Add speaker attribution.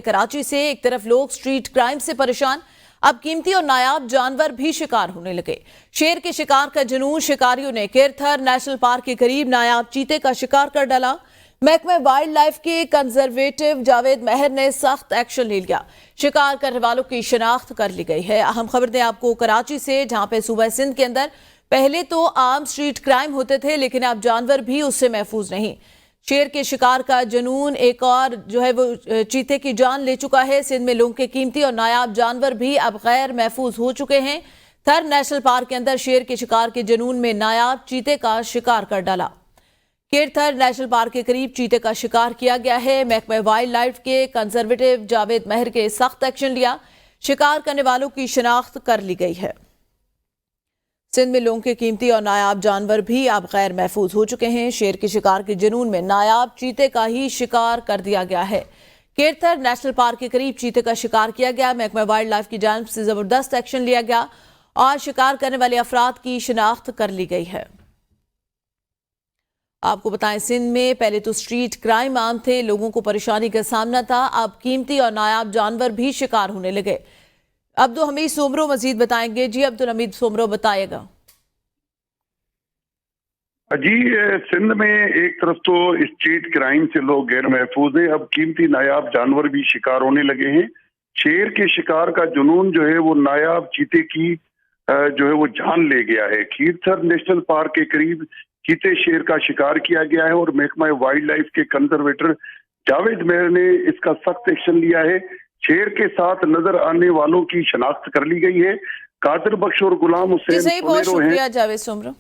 Speaker 1: कराची से एक तरफ लोग स्ट्रीट क्राइम से परेशान, अब कीमती और नायाब जानवर भी शिकार होने लगे। शेर के शिकार का जुनून शिकारियों ने केरथर नेशनल पार्क के करीब नायाब चीते का शिकार कर डाला। महकमा वाइल्ड लाइफ के कंजर्वेटिव जावेद मेहर ने सख्त एक्शन ले लिया। शिकार करने वालों की शिनाख्त कर ली गई है। अहम खबर दें आपको कराची से, जहां पे सूबा सिंध के अंदर पहले तो आम स्ट्रीट क्राइम होते थे, लेकिन अब जानवर भी उससे महफूज नहीं। शेर के शिकार का जुनून एक और जो है वो चीते की जान ले चुका है। सिंध में लोगों के कीमती और नायाब जानवर भी अब गैर महफूज हो चुके हैं। थर नेशनल पार्क के अंदर शेर के शिकार के जुनून में नायाब चीते का शिकार कर डाला। केरथर नेशनल पार्क के करीब चीते का शिकार किया गया है। महकमा वाइल्ड लाइफ के कंजर्वेटिव जावेद मेहर के सख्त एक्शन लिया। शिकार करने वालों की शिनाख्त कर ली गई है। सिंध में लोगों के कीमती और नायाब जानवर भी अब गैर महफूज हो चुके हैं। शेर के शिकार के जुनून में नायाब चीते का ही शिकार कर दिया गया है। केरथर नेशनल पार्क के करीब चीते का शिकार किया गया। महकमा वाइल्ड लाइफ की जानिब से जबरदस्त एक्शन लिया गया और शिकार करने वाले अफराद की शिनाख्त कर ली गई है। आपको बताएं, सिंध में पहले तो स्ट्रीट क्राइम आम थे, लोगों को परेशानी का सामना था, अब कीमती और नायाब जानवर भी शिकार होने लगे। अब्दुल हमीद सोमरो मजीद बताएंगे। जी अब्दुल हमीद सोमरो, बताइएगा।
Speaker 2: जी, सिंध में एक तरफ तो स्ट्रीट क्राइम से लोग गैर महफूज हैं, अब कीमती नायाब जानवर भी शिकार होने लगे हैं। शेर के शिकार का जुनून जो है वो नायाब चीते की जो है वो जान ले गया है। केरथर नेशनल पार्क के करीब चीते शेर का शिकार किया गया है और महकमा वाइल्ड लाइफ के कंजर्वेटर जावेद मेहर ने इसका सख्त एक्शन लिया है। शेर के साथ नजर आने वालों की शनाख्त कर ली गई है। कादर बख्श और गुलाम हुसैन
Speaker 1: बहुत शुक्रिया जावेद सोमरो।